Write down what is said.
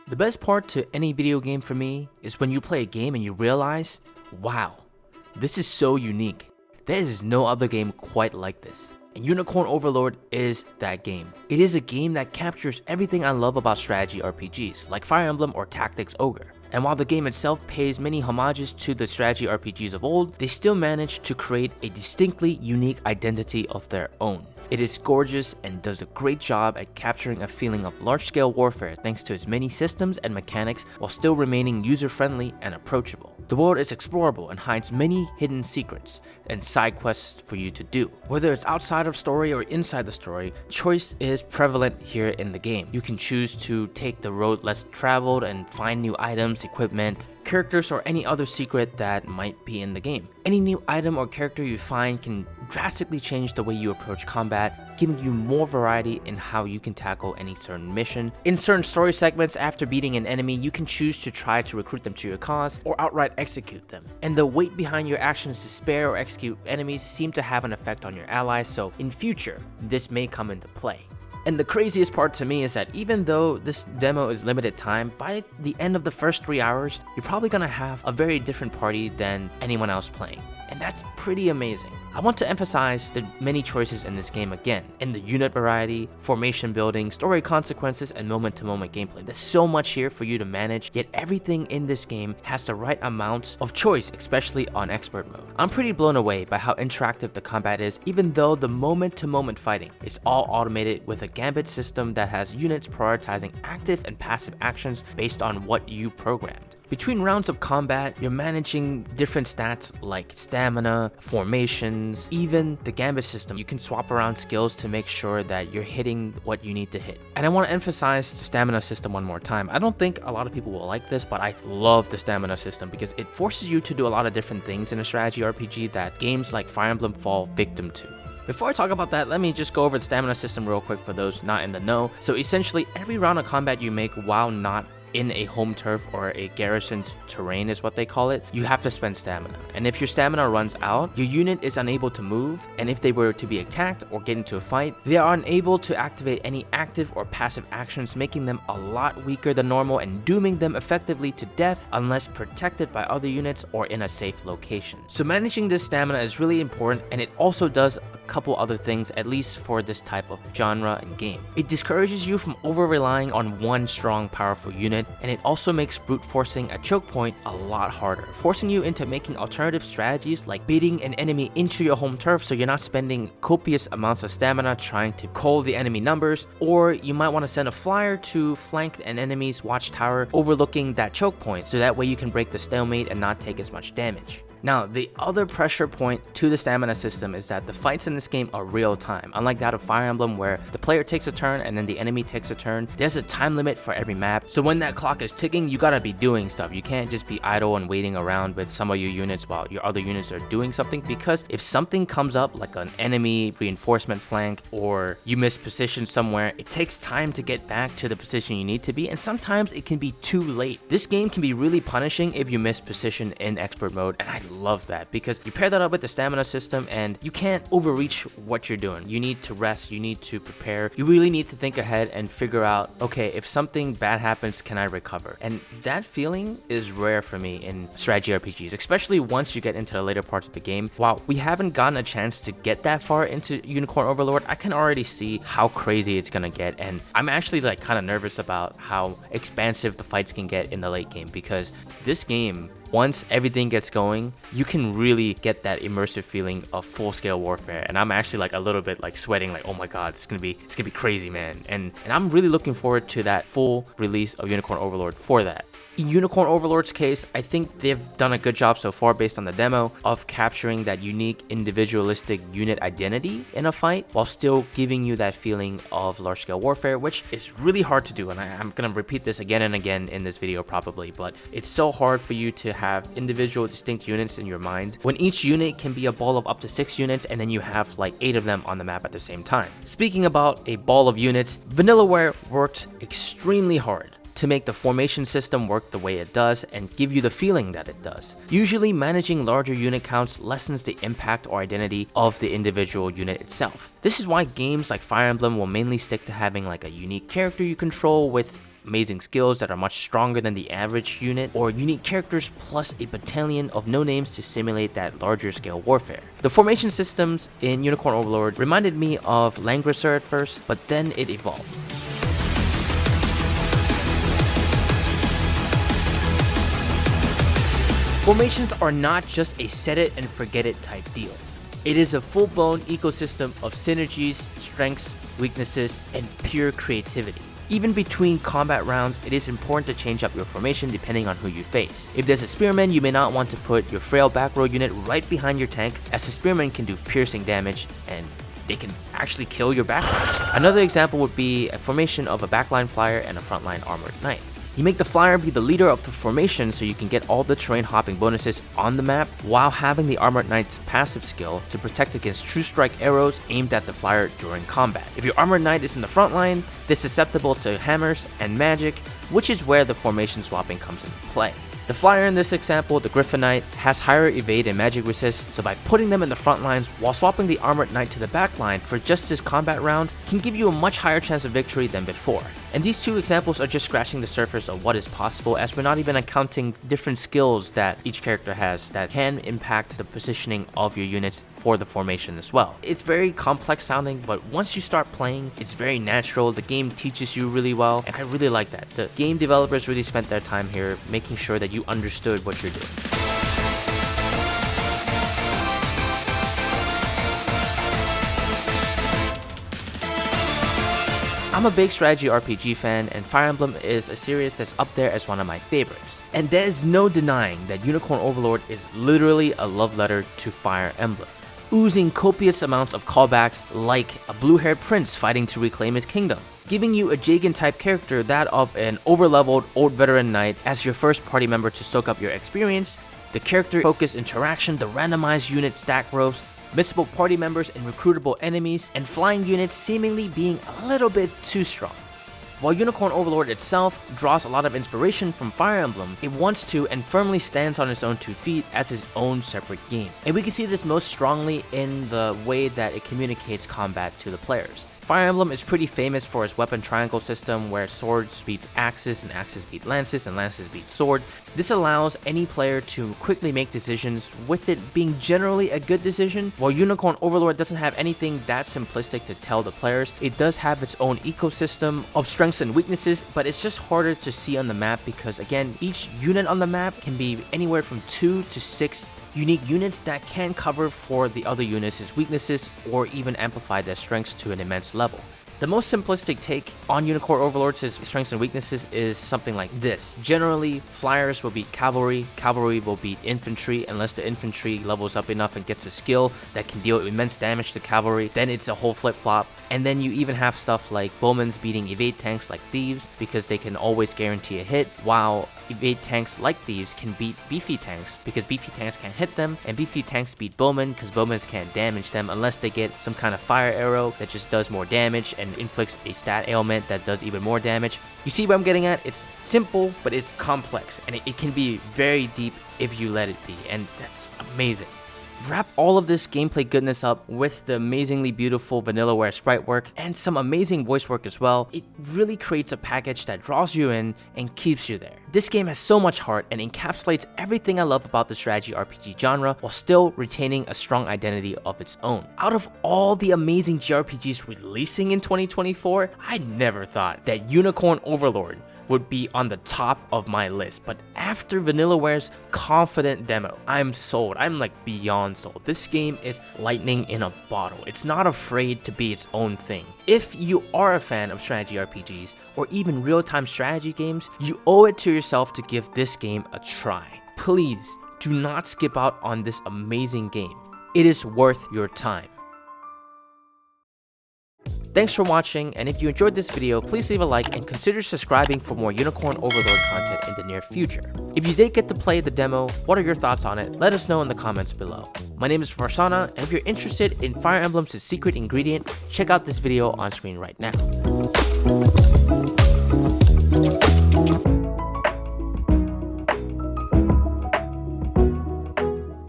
The best part to any video game for me is when you play a game and you realize, wow, this is so unique. There is no other game quite like this. And Unicorn Overlord is that game. It is a game that captures everything I love about strategy RPGs, like Fire Emblem or Tactics Ogre. And while the game itself pays many homages to the strategy RPGs of old, they still manage to create a distinctly unique identity of their own. It is gorgeous and does a great job at capturing a feeling of large-scale warfare thanks to its many systems and mechanics while still remaining user-friendly and approachable. The world is explorable and hides many hidden secrets and side quests for you to do. Whether it's outside of story or inside the story, choice is prevalent here in the game. You can choose to take the road less traveled and find new items, equipment, characters, or any other secret that might be in the game. Any new item or character you find can drastically change the way you approach combat, giving you more variety in how you can tackle any certain mission. In certain story segments, after beating an enemy, you can choose to try to recruit them to your cause or outright execute them. And the weight behind your actions to spare or execute enemies seem to have an effect on your allies, so in future, this may come into play. And the craziest part to me is that even though this demo is limited time, by the end of the first 3 hours, you're probably gonna have a very different party than anyone else playing. And that's pretty amazing. I want to emphasize the many choices in this game again, in the unit variety, formation building, story consequences, and moment-to-moment gameplay. There's so much here for you to manage, yet everything in this game has the right amounts of choice, especially on expert mode. I'm pretty blown away by how interactive the combat is, even though the moment-to-moment fighting is all automated with a gambit system that has units prioritizing active and passive actions based on what you programmed. Between rounds of combat, you're managing different stats like stamina, formations, even the gambit system. You can swap around skills to make sure that you're hitting what you need to hit. And I want to emphasize the stamina system one more time. I don't think a lot of people will like this, but I love the stamina system because it forces you to do a lot of different things in a strategy RPG that games like Fire Emblem fall victim to. Before I talk about that, let me just go over the stamina system real quick for those not in the know. So essentially, every round of combat you make while not in a home turf or a garrisoned terrain is what they call it, you have to spend stamina. And if your stamina runs out, your unit is unable to move, and if they were to be attacked or get into a fight, they are unable to activate any active or passive actions, making them a lot weaker than normal and dooming them effectively to death unless protected by other units or in a safe location. So managing this stamina is really important, and it also does a couple other things, at least for this type of genre and game. It discourages you from over-relying on one strong, powerful unit, and it also makes brute forcing a choke point a lot harder, forcing you into making alternative strategies like baiting an enemy into your home turf so you're not spending copious amounts of stamina trying to cull the enemy numbers, or you might want to send a flyer to flank an enemy's watchtower overlooking that choke point so that way you can break the stalemate and not take as much damage. Now, the other pressure point to the stamina system is that the fights in this game are real time. Unlike that of Fire Emblem where the player takes a turn and then the enemy takes a turn, there's a time limit for every map. So when that clock is ticking, you gotta be doing stuff. You can't just be idle and waiting around with some of your units while your other units are doing something, because if something comes up like an enemy reinforcement flank or you miss position somewhere, it takes time to get back to the position you need to be, and sometimes it can be too late. This game can be really punishing if you miss position in expert mode, and I love that because you pair that up with the stamina system and you can't overreach what you're doing. You need to rest, you need to prepare, you really need to think ahead and figure out, okay, if something bad happens, can I recover? And that feeling is rare for me in strategy RPGs, especially once you get into the later parts of the game. While we haven't gotten a chance to get that far into Unicorn Overlord, I can already see how crazy it's gonna get, and I'm actually like kind of nervous about how expansive the fights can get in the late game, because this game, once everything gets going, you can really get that immersive feeling of full-scale warfare. And I'm actually like a little bit like sweating, like, oh my god, it's gonna be crazy, man. And I'm really looking forward to that full release of Unicorn Overlord for that. In Unicorn Overlord's case, I think they've done a good job so far based on the demo of capturing that unique individualistic unit identity in a fight while still giving you that feeling of large-scale warfare, which is really hard to do. And I'm gonna repeat this again and again in this video probably, but it's so hard for you to have individual distinct units in your mind when each unit can be a ball of up to 6 units and then you have like 8 of them on the map at the same time. Speaking about a ball of units, Vanillaware worked extremely hard to make the formation system work the way it does and give you the feeling that it does. Usually managing larger unit counts lessens the impact or identity of the individual unit itself. This is why games like Fire Emblem will mainly stick to having like a unique character you control with amazing skills that are much stronger than the average unit, or unique characters plus a battalion of no-names to simulate that larger scale warfare. The formation systems in Unicorn Overlord reminded me of Langrisser at first, but then it evolved. Formations are not just a set it and forget it type deal. It is a full-blown ecosystem of synergies, strengths, weaknesses, and pure creativity. Even between combat rounds, it is important to change up your formation depending on who you face. If there's a spearman, you may not want to put your frail back row unit right behind your tank, as the spearman can do piercing damage and they can actually kill your backline. Another example would be a formation of a backline flyer and a frontline armored knight. You make the flyer be the leader of the formation so you can get all the terrain hopping bonuses on the map while having the Armored Knight's passive skill to protect against true strike arrows aimed at the flyer during combat. If your Armored Knight is in the front line, they're susceptible to hammers and magic, which is where the formation swapping comes into play. The flyer in this example, the Griffin Knight, has higher evade and magic resist, so by putting them in the front lines while swapping the Armored Knight to the back line for just this combat round can give you a much higher chance of victory than before. And these two examples are just scratching the surface of what is possible, as we're not even accounting different skills that each character has that can impact the positioning of your units for the formation as well. It's very complex sounding, but once you start playing, it's very natural. The game teaches you really well, and I really like that. The game developers really spent their time here making sure that you understood what you're doing. I'm a big strategy RPG fan, and Fire Emblem is a series that's up there as one of my favorites. And there's no denying that Unicorn Overlord is literally a love letter to Fire Emblem, oozing copious amounts of callbacks like a blue-haired prince fighting to reclaim his kingdom, giving you a Jagan-type character, that of an over-leveled old veteran knight, as your first party member to soak up your experience, the character-focused interaction, the randomized unit stack rows, missable party members and recruitable enemies, and flying units seemingly being a little bit too strong. While Unicorn Overlord itself draws a lot of inspiration from Fire Emblem, it wants to and firmly stands on its own 2 feet as its own separate game. And we can see this most strongly in the way that it communicates combat to the players. Fire Emblem is pretty famous for its weapon triangle system, where swords beats axes and axes beat lances and lances beat sword. This allows any player to quickly make decisions, with it being generally a good decision. While Unicorn Overlord doesn't have anything that simplistic to tell the players, it does have its own ecosystem of strengths and weaknesses, but it's just harder to see on the map because, again, each unit on the map can be anywhere from 2 to 6 unique units that can cover for the other units' weaknesses or even amplify their strengths to an immense level. The most simplistic take on Unicorn Overlord's strengths and weaknesses is something like this. Generally, flyers will beat cavalry, cavalry will beat infantry unless the infantry levels up enough and gets a skill that can deal immense damage to cavalry, then it's a whole flip-flop. And then you even have stuff like bowmans beating evade tanks like thieves because they can always guarantee a hit, while evade tanks like thieves can beat beefy tanks because beefy tanks can't hit them, and beefy tanks beat bowmen because bowmans can't damage them unless they get some kind of fire arrow that just does more damage and inflicts a stat ailment that does even more damage. You see what I'm getting at? It's simple, but it's complex, and it can be very deep if you let it be, and that's amazing. Wrap all of this gameplay goodness up with the amazingly beautiful Vanillaware sprite work and some amazing voice work as well. It really creates a package that draws you in and keeps you there. This game has so much heart and encapsulates everything I love about the strategy RPG genre while still retaining a strong identity of its own. Out of all the amazing JRPGs releasing in 2024, I never thought that Unicorn Overlord would be on the top of my list, but after Vanillaware's confident demo, I'm sold. I'm like beyond sold. This game is lightning in a bottle. It's not afraid to be its own thing. If you are a fan of strategy RPGs or even real-time strategy games, you owe it to yourself to give this game a try. Please do not skip out on this amazing game. It is worth your time. Thanks for watching, and if you enjoyed this video, please leave a like and consider subscribing for more Unicorn Overlord content in the near future. If you did get to play the demo, what are your thoughts on it? Let us know in the comments below. My name is Varsona, and if you're interested in Fire Emblem's secret ingredient, check out this video on screen right now.